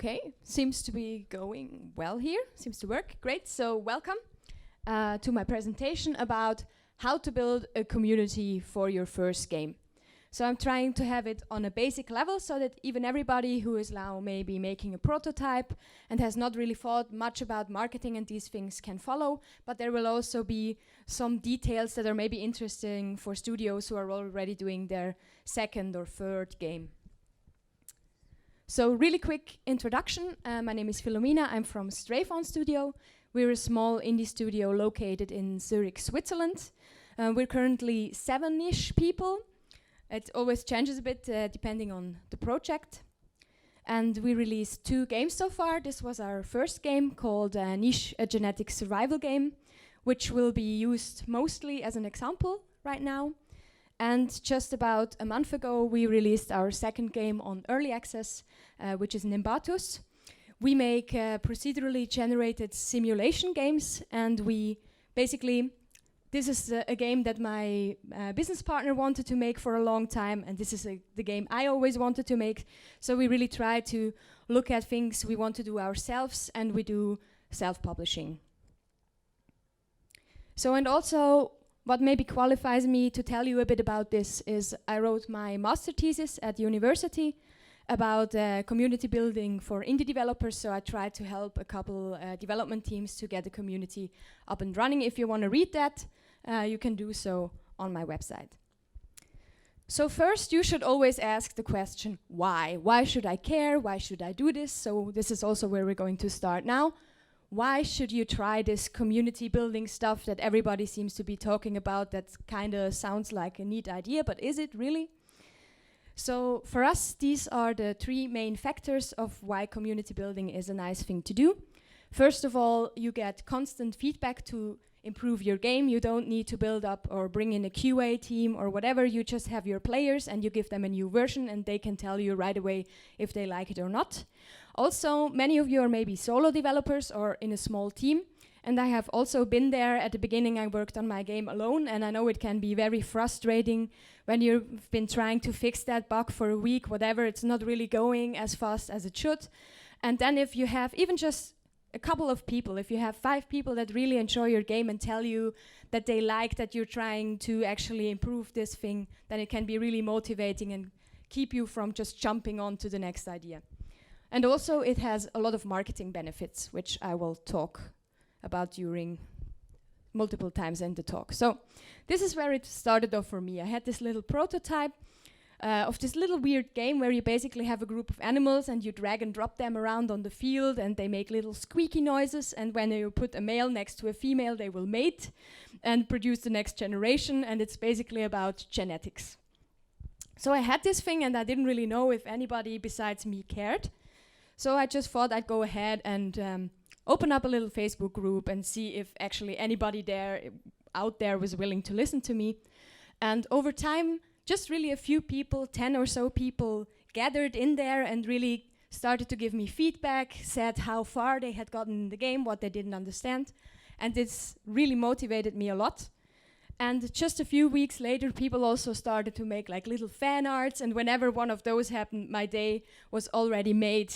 Okay, seems to be going well here, seems to work, great. So welcome to my presentation about how to build a community for your first game. So I'm trying to have it on a basic level so that even everybody who is now maybe making a prototype and has not really thought much about marketing and these things can follow, but there will also be some details that are maybe interesting for studios who are already doing their second or third game. So really quick introduction. My name is Philomena. I'm from Stray Fawn Studio. We're a small indie studio located in Zurich, Switzerland. We're currently 7-ish people. It always changes a bit depending on the project. And we released 2 games so far. This was our first game called Niche, a genetic survival game, which will be used mostly as an example right now. And just about a month ago, we released our second game on early access, which is Nimbatus. We make procedurally generated simulation games, and we basically, this is a game that my business partner wanted to make for a long time, and this is the game I always wanted to make. So we really try to look at things we want to do ourselves, and we do self-publishing. So, and also, what maybe qualifies me to tell you a bit about this is I wrote my master thesis at university about community building for indie developers, so I tried to help a couple development teams to get the community up and running. If you want to read that, you can do so on my website. So first, you should always ask the question, why? Why should I care? Why should I do this? So this is also where we're going to start now. Why should you try this community building stuff that everybody seems to be talking about that kind of sounds like a neat idea, but is it really? So for us, these are the 3 main factors of why community building is a nice thing to do. First of all, you get constant feedback to improve your game. You don't need to build up or bring in a QA team or whatever. You just have your players and you give them a new version and they can tell you right away if they like it or not. Also, many of you are maybe solo developers or in a small team. And I have also been there. At the beginning, I worked on my game alone, and I know it can be very frustrating when you've been trying to fix that bug for a week, whatever, it's not really going as fast as it should. And then if you have even just a couple of people, if you have 5 people that really enjoy your game and tell you that they like that you're trying to actually improve this thing, then it can be really motivating and keep you from just jumping on to the next idea. And also it has a lot of marketing benefits, which I will talk about during multiple times in the talk. So this is where it started off for me. I had this little prototype of this little weird game where you basically have a group of animals and you drag and drop them around on the field and they make little squeaky noises, and when you put a male next to a female, they will mate and produce the next generation, and it's basically about genetics. So I had this thing and I didn't really know if anybody besides me cared. So I just thought I'd go ahead and open up a little Facebook group and see if actually anybody out there was willing to listen to me. And over time, just really a few people, 10 or so people, gathered in there and really started to give me feedback, said how far they had gotten in the game, what they didn't understand. And this really motivated me a lot. And just a few weeks later, people also started to make like little fan arts, and whenever one of those happened, my day was already made.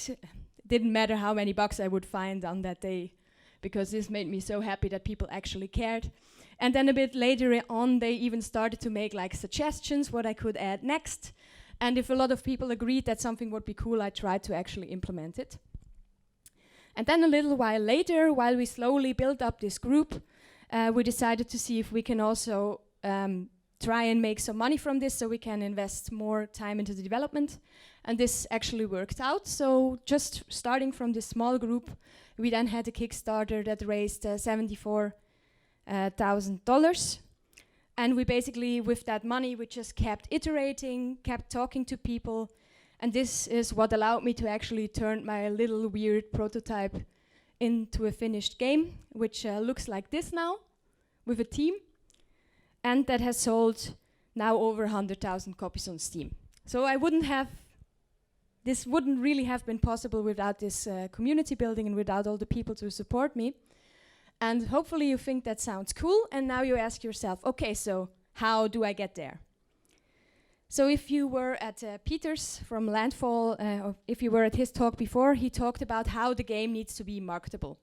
Didn't matter how many bugs I would find on that day, because this made me so happy that people actually cared. And then a bit later on, they even started to make like suggestions what I could add next. And if a lot of people agreed that something would be cool, I tried to actually implement it. And then a little while later, while we slowly built up this group, we decided to see if we can also try and make some money from this so we can invest more time into the development. And this actually worked out. So just starting from this small group, we then had a Kickstarter that raised $74,000. And we basically, with that money, we just kept iterating, kept talking to people. And this is what allowed me to actually turn my little weird prototype into a finished game, which looks like this now, with a team. And that has sold now over 100,000 copies on Steam. So this wouldn't really have been possible without this community building and without all the people to support me. And hopefully you think that sounds cool, and now you ask yourself, okay, so how do I get there? So if you were at Peter's from Landfall, or if you were at his talk before, he talked about how the game needs to be marketable.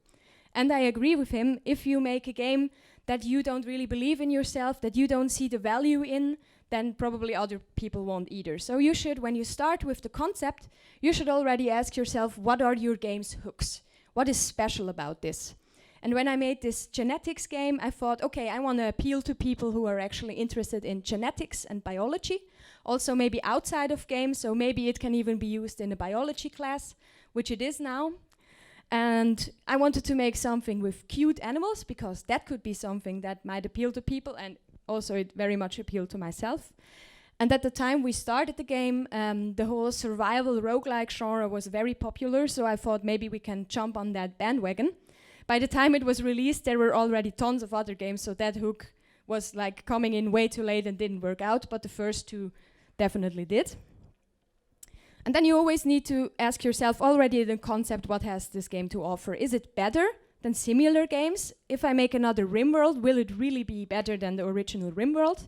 And I agree with him. If you make a game that you don't really believe in yourself, that you don't see the value in, then probably other people won't either. So you should, when you start with the concept, you should already ask yourself, what are your game's hooks? What is special about this? And when I made this genetics game, I thought, okay, I want to appeal to people who are actually interested in genetics and biology. Also maybe outside of games, so maybe it can even be used in a biology class, which it is now. And I wanted to make something with cute animals, because that could be something that might appeal to people, and also it very much appealed to myself. And at the time we started the game, the whole survival roguelike genre was very popular, so I thought maybe we can jump on that bandwagon. By the time it was released, there were already tons of other games, so that hook was like coming in way too late and didn't work out, but the first two definitely did. And then you always need to ask yourself already the concept, what has this game to offer? Is it better than similar games? If I make another RimWorld, will it really be better than the original RimWorld?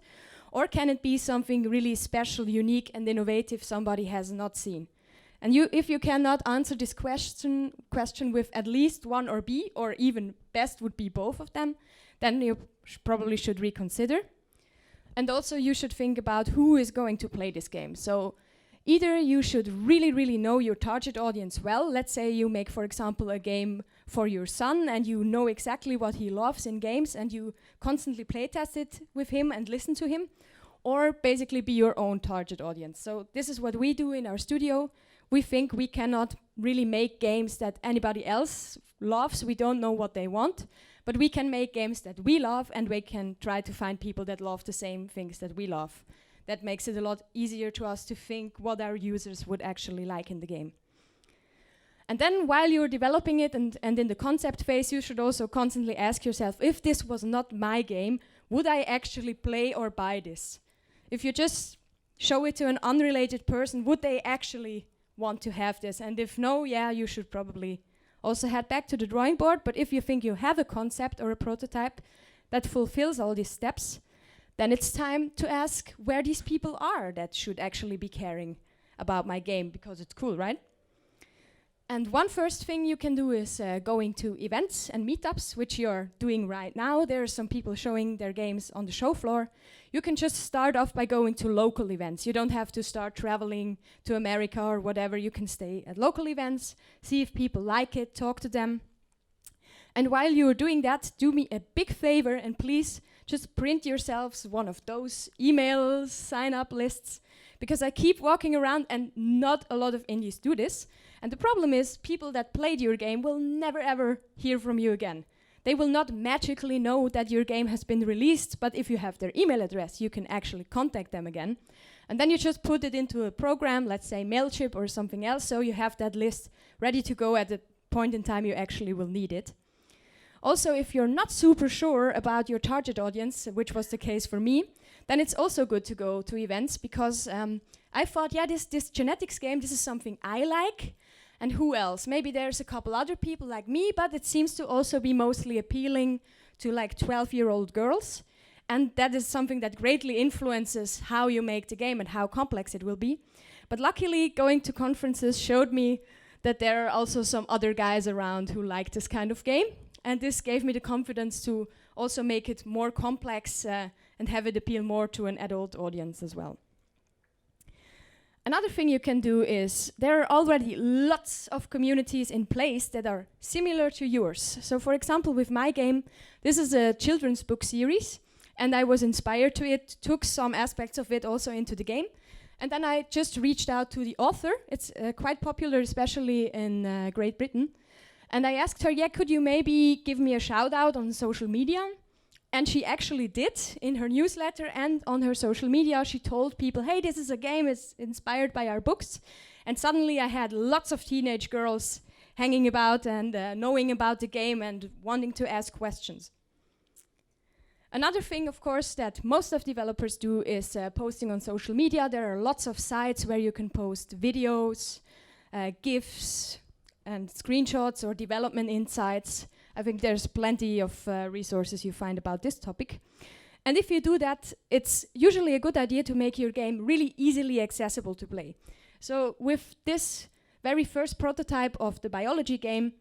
Or can it be something really special, unique and innovative somebody has not seen? And if you cannot answer this question with at least one or B, or even best would be both of them, then you probably should reconsider. And also you should think about who is going to play this game. So either you should really, really know your target audience well. Let's say you make, for example, a game for your son and you know exactly what he loves in games and you constantly playtest it with him and listen to him. Or basically be your own target audience. So this is what we do in our studio. We think we cannot really make games that anybody else loves. We don't know what they want. But we can make games that we love, and we can try to find people that love the same things that we love. That makes it a lot easier to us to think what our users would actually like in the game. And then while you're developing it and in the concept phase, you should also constantly ask yourself, if this was not my game, would I actually play or buy this? If you just show it to an unrelated person, would they actually want to have this? And if no, yeah, you should probably also head back to the drawing board. But if you think you have a concept or a prototype that fulfills all these steps, then it's time to ask where these people are that should actually be caring about my game, because it's cool, right? And one first thing you can do is going to events and meetups, which you're doing right now. There are some people showing their games on the show floor. You can just start off by going to local events. You don't have to start traveling to America or whatever. You can stay at local events, see if people like it, talk to them. And while you're doing that, do me a big favor and please just print yourselves one of those emails, sign-up lists, because I keep walking around and not a lot of indies do this. And the problem is people that played your game will never ever hear from you again. They will not magically know that your game has been released, but if you have their email address, you can actually contact them again. And then you just put it into a program, let's say Mailchimp or something else, so you have that list ready to go at the point in time you actually will need it. Also, if you're not super sure about your target audience, which was the case for me, then it's also good to go to events, because I thought, yeah, this genetics game, this is something I like. And who else? Maybe there's a couple other people like me, but it seems to also be mostly appealing to like 12-year-old girls. And that is something that greatly influences how you make the game and how complex it will be. But luckily, going to conferences showed me that there are also some other guys around who like this kind of game. And this gave me the confidence to also make it more complex and have it appeal more to an adult audience as well. Another thing you can do is there are already lots of communities in place that are similar to yours. So for example, with my game, this is a children's book series, and I was inspired to it, took some aspects of it also into the game. And then I just reached out to the author. It's quite popular, especially in Great Britain. And I asked her, yeah, could you maybe give me a shout out on social media? And she actually did. In her newsletter and on her social media, she told people, hey, this is a game, it's inspired by our books. And suddenly I had lots of teenage girls hanging about and knowing about the game and wanting to ask questions. Another thing, of course, that most of developers do is posting on social media. There are lots of sites where you can post videos, GIFs, and screenshots or development insights. I think there's plenty of resources you find about this topic. And if you do that, it's usually a good idea to make your game really easily accessible to play. So with this very first prototype of the biology game,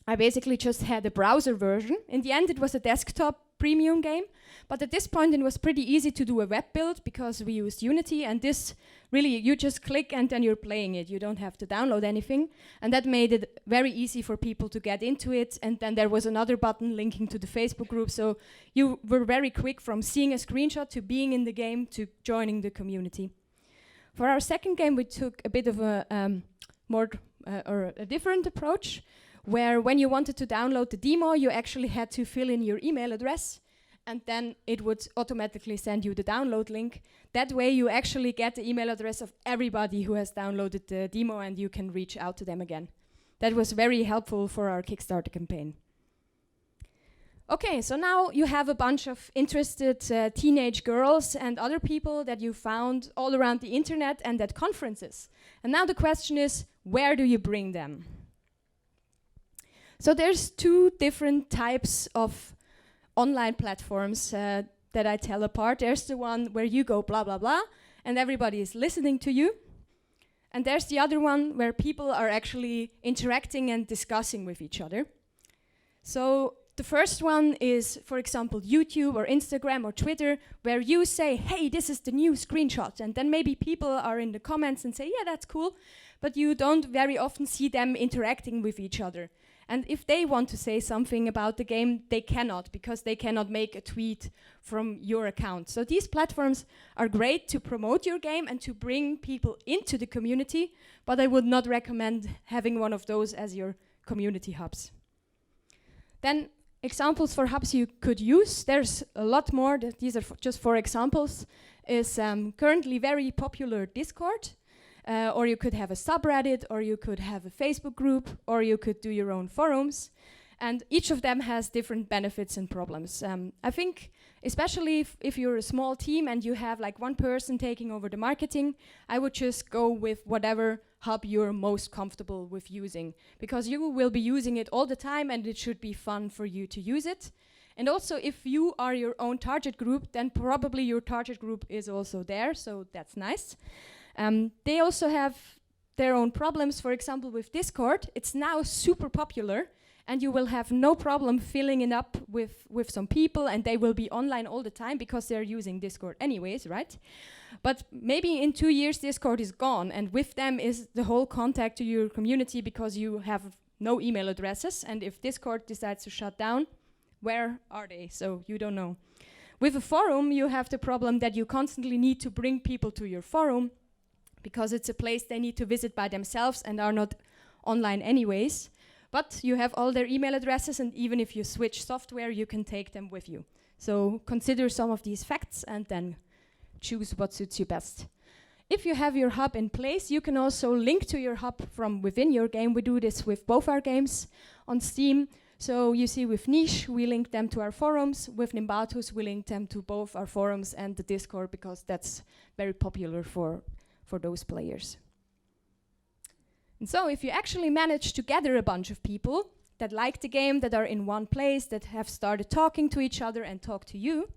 I basically just had a browser version. In the end, it was a desktop premium game, but at this point it was pretty easy to do a web build because we used Unity, and this really, you just click and then you're playing it. You don't have to download anything, and that made it very easy for people to get into it. And then there was another button linking to the Facebook group, so you were very quick from seeing a screenshot to being in the game to joining the community. For our second game, we took a bit of a or a different approach, where when you wanted to download the demo, you actually had to fill in your email address, and then it would automatically send you the download link. That way you actually get the email address of everybody who has downloaded the demo, and you can reach out to them again. That was very helpful for our Kickstarter campaign. Okay, so now you have a bunch of interested teenage girls and other people that you found all around the internet and at conferences. And now the question is, where do you bring them? So there's two different types of online platforms that I tell apart. There's the one where you go blah, blah, blah, and everybody is listening to you. And there's the other one where people are actually interacting and discussing with each other. So the first one is, for example, YouTube or Instagram or Twitter, where you say, hey, this is the new screenshot. And then maybe people are in the comments and say, yeah, that's cool. But you don't very often see them interacting with each other. And if they want to say something about the game, they cannot, because they cannot make a tweet from your account. So these platforms are great to promote your game and to bring people into the community, but I would not recommend having one of those as your community hubs. Then examples for hubs you could use, there's a lot more, these are just 4 examples, is currently very popular Discord. Or you could have a subreddit, or you could have a Facebook group, or you could do your own forums. And each of them has different benefits and problems. I think, especially if you're a small team and you have like one person taking over the marketing, I would just go with whatever hub you're most comfortable with using, because you will be using it all the time and it should be fun for you to use it. And also, if you are your own target group, then probably your target group is also there, so that's nice. They also have their own problems. For example, with Discord, it's now super popular, and you will have no problem filling it up with some people, and they will be online all the time because they're using Discord anyways, right? But maybe in 2 years, Discord is gone, and with them is the whole contact to your community, because you have no email addresses, and if Discord decides to shut down, where are they? So you don't know. With a forum, you have the problem that you constantly need to bring people to your forum, because it's a place they need to visit by themselves and are not online anyways. But you have all their email addresses, and even if you switch software, you can take them with you. So consider some of these facts and then choose what suits you best. If you have your hub in place, you can also link to your hub from within your game. We do this with both our games on Steam. So you see with Niche, we link them to our forums. With Nimbatus, we link them to both our forums and the Discord, because that's very popular for those players. And so if you actually manage to gather a bunch of people that like the game, that are in one place, that have started talking to each other and talk to you,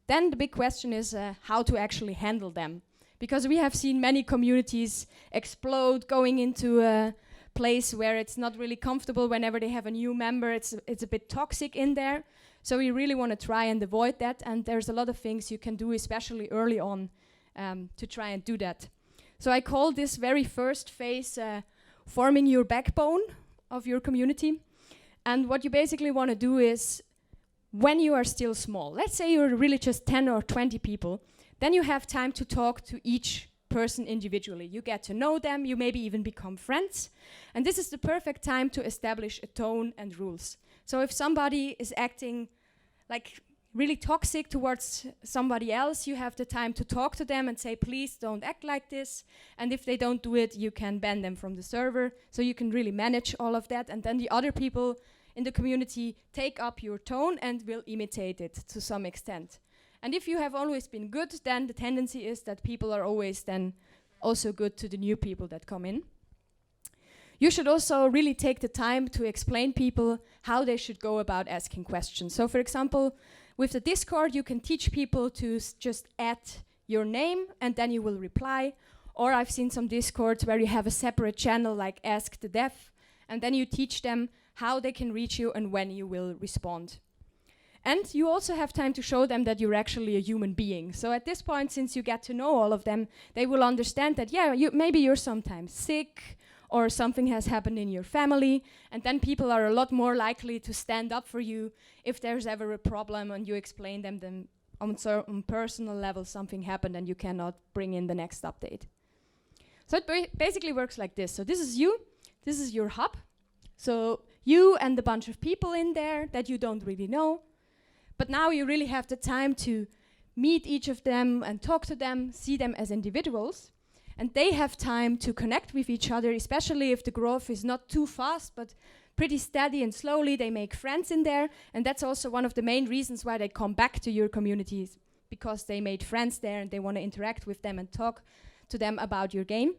then the big question is how to actually handle them. Because we have seen many communities explode, going into a place where it's not really comfortable whenever they have a new member. It's a bit toxic in there. So we really want to try and avoid that. And there's a lot of things you can do, especially early on, to try and do that. So I call this very first phase forming your backbone of your community. And what you basically want to do is, when you are still small, let's say you're really just 10 or 20 people, then you have time to talk to each person individually. You get to know them, you maybe even become friends. And this is the perfect time to establish a tone and rules. So if somebody is acting like really toxic towards somebody else, you have the time to talk to them and say, please don't act like this. And if they don't do it, you can ban them from the server. So you can really manage all of that. And then the other people in the community take up your tone and will imitate it to some extent. And if you have always been good, then the tendency is that people are always then also good to the new people that come in. You should also really take the time to explain people how they should go about asking questions. So for example, With the Discord, you can teach people to just add your name and then you will reply. Or I've seen some Discords where you have a separate channel like Ask the Dev, and then you teach them how they can reach you and when you will respond. And you also have time to show them that you're actually a human being. So at this point, since you get to know all of them, they will understand that, yeah, maybe you're sometimes sick or something has happened in your family, and then people are a lot more likely to stand up for you if there's ever a problem and you explain them on personal level something happened and you cannot bring in the next update. So it basically works like this. So this is you, this is your hub. So you and a bunch of people in there that you don't really know. But now you really have the time to meet each of them and talk to them, see them as individuals. And they have time to connect with each other, especially if the growth is not too fast, but pretty steady and slowly. They make friends in there. And that's also one of the main reasons why they come back to your communities, because they made friends there and they want to interact with them and talk to them about your game.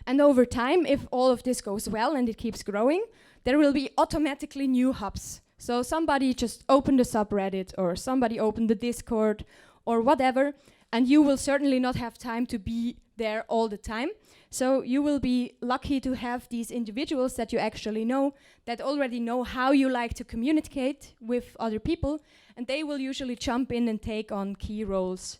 And over time, if all of this goes well and it keeps growing, there will be automatically new hubs. So somebody just opened a subreddit or somebody opened the Discord or whatever, and you will certainly not have time to be there all the time. So you will be lucky to have these individuals that you actually know, that already know how you like to communicate with other people, and they will usually jump in and take on key roles,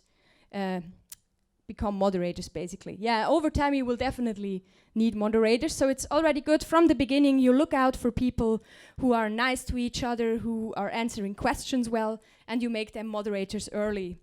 become moderators basically. Yeah, over time you will definitely need moderators, so it's already good from the beginning. You look out for people who are nice to each other, who are answering questions well, and you make them moderators early.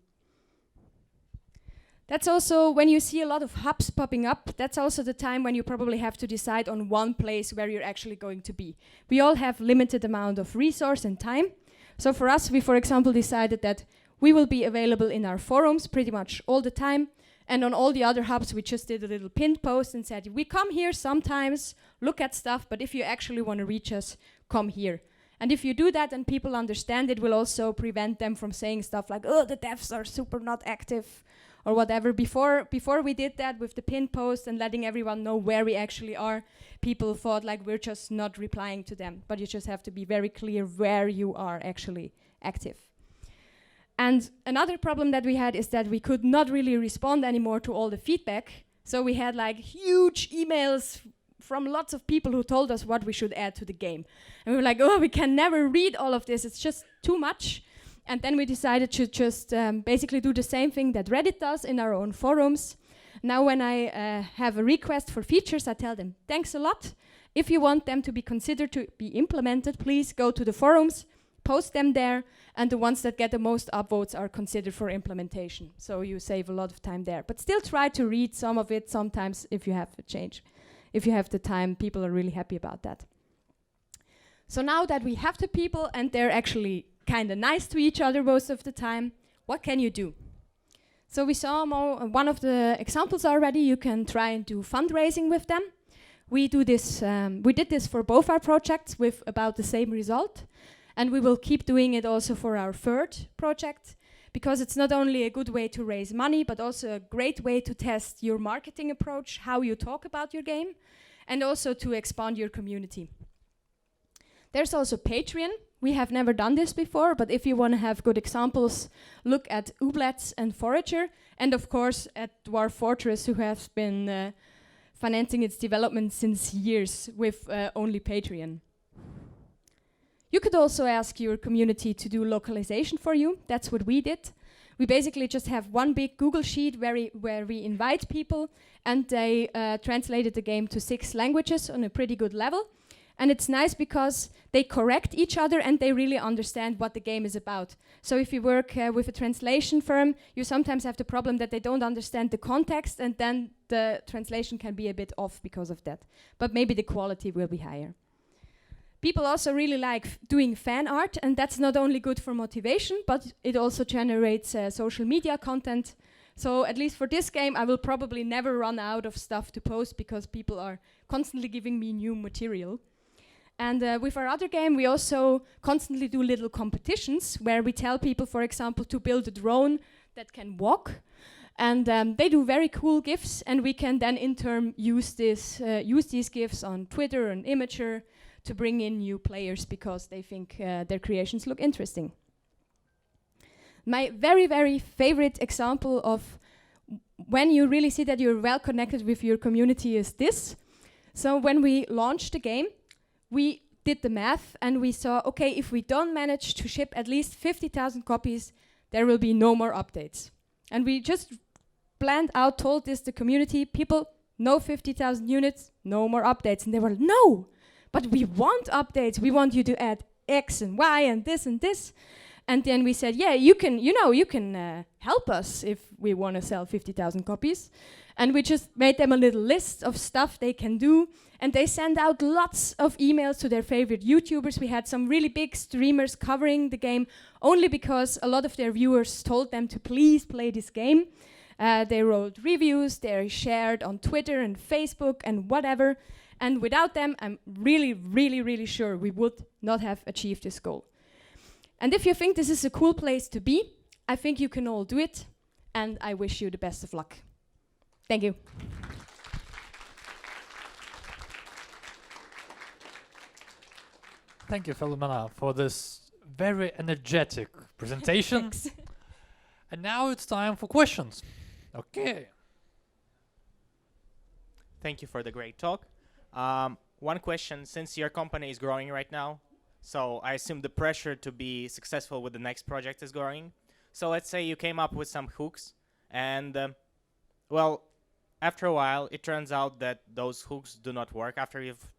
That's also when you see a lot of hubs popping up, that's also the time when you probably have to decide on one place where you're actually going to be. We all have limited amount of resource and time. So for us, we for example decided that we will be available in our forums pretty much all the time. And on all the other hubs, we just did a little pinned post and said, we come here sometimes, look at stuff, but if you actually want to reach us, come here. And if you do that and people understand, it will also prevent them from saying stuff like, oh, the devs are super not active, or whatever. Before we did that with the pinned post and letting everyone know where we actually are, people thought like we're just not replying to them. But you just have to be very clear where you are actually active. And another problem that we had is that we could not really respond anymore to all the feedback. So we had like huge emails from lots of people who told us what we should add to the game. And we were like, oh, we can never read all of this. It's just too much. And then we decided to just basically do the same thing that Reddit does in our own forums. Now when I have a request for features, I tell them, thanks a lot. If you want them to be considered to be implemented, please go to the forums, post them there, and the ones that get the most upvotes are considered for implementation. So you save a lot of time there. But still try to read some of it sometimes if you have to change. If you have the time, people are really happy about that. So now that we have the people and they're actually kind of nice to each other most of the time, what can you do? So we saw one of the examples already. You can try and do fundraising with them. We did this for both our projects with about the same result. And we will keep doing it also for our third project, because it's not only a good way to raise money, but also a great way to test your marketing approach, how you talk about your game, and also to expand your community. There's also Patreon. We have never done this before, but if you want to have good examples, look at Ooblets and Forager, and of course at Dwarf Fortress, who has been financing its development since years with only Patreon. You could also ask your community to do localization for you. That's what we did. We basically just have one big Google sheet where we invite people, and they translated the game to 6 languages on a pretty good level. And it's nice because they correct each other and they really understand what the game is about. So if you work with a translation firm, you sometimes have the problem that they don't understand the context, and then the translation can be a bit off because of that. But maybe the quality will be higher. People also really like doing fan art, and that's not only good for motivation, but it also generates social media content. So at least for this game, I will probably never run out of stuff to post because people are constantly giving me new material. And with our other game, we also constantly do little competitions where we tell people, for example, to build a drone that can walk. And they do very cool GIFs, and we can then in turn use these GIFs on Twitter and Imager to bring in new players because they think their creations look interesting. My very, very favorite example of when you really see that you're well connected with your community is this. So when we launched the game, we did the math and we saw, okay, if we don't manage to ship at least 50,000 copies, there will be no more updates. And we just planned out, told this to the community, people, no 50,000 units, no more updates. And they were, no, but we want updates. We want you to add X and Y and this and this. And then we said, yeah, you can help us if we want to sell 50,000 copies. And we just made them a little list of stuff they can do. And they sent out lots of emails to their favorite YouTubers. We had some really big streamers covering the game only because a lot of their viewers told them to please play this game. They wrote reviews, they shared on Twitter and Facebook and whatever. And without them, I'm really, really, really sure we would not have achieved this goal. And if you think this is a cool place to be, I think you can all do it. And I wish you the best of luck. Thank you. Thank you, Philomena, for this very energetic presentation. Thanks. And now it's time for questions. Okay. Thank you for the great talk. One question, since your company is growing right now, so I assume the pressure to be successful with the next project is growing. So let's say you came up with some hooks and, well, after a while, it turns out that those hooks do not work after you've...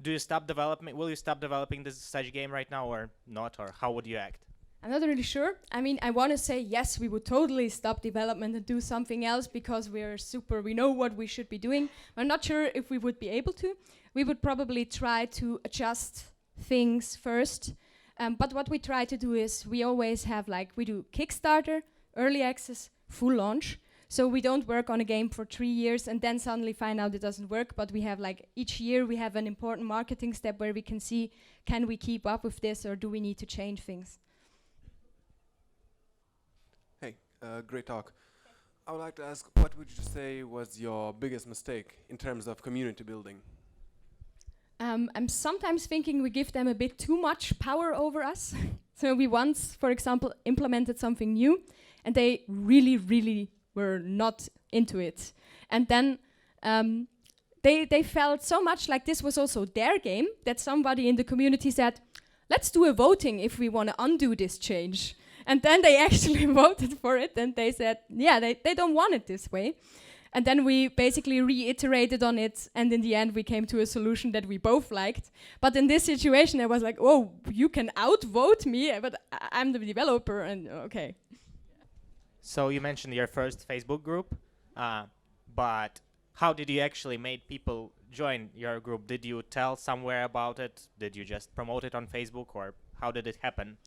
Do you stop development? Will you stop developing this such game right now or not? Or how would you act? I'm not really sure. I mean, I want to say yes, we would totally stop development and do something else because we know what we should be doing. I'm not sure if we would be able to. We would probably try to adjust things first. But what we try to do is we always have we do Kickstarter, early access, full launch. So we don't work on a game for 3 years and then suddenly find out it doesn't work. But we have each year we have an important marketing step where we can see, can we keep up with this or do we need to change things? Hey, great talk. I would like to ask, what would you say was your biggest mistake in terms of community building? I'm sometimes thinking we give them a bit too much power over us. So we once, for example, implemented something new and they really, really were not into it. And then they felt so much like this was also their game that somebody in the community said, let's do a voting if we want to undo this change. And then they actually voted for it and they said, yeah, they don't want it this way. And then we basically reiterated on it and in the end we came to a solution that we both liked. But in this situation I was like, oh, you can outvote me, but I'm the developer and okay. So you mentioned your first Facebook group, but how did you actually make people join your group? Did you tell somewhere about it? Did you just promote it on Facebook or how did it happen?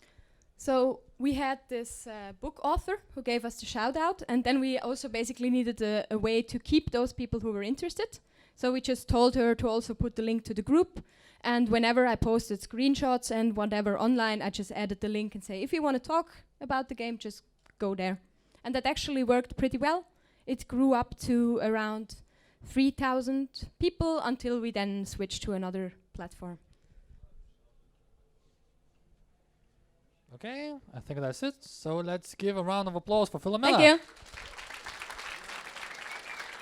So we had this book author who gave us the shout out and then we also basically needed a way to keep those people who were interested. So we just told her to also put the link to the group and whenever I posted screenshots and whatever online, I just added the link and say, if you want to talk about the game, just go there. And that actually worked pretty well. It grew up to around 3,000 people until we then switched to another platform. Okay, I think that's it. So let's give a round of applause for Philomena. Thank you.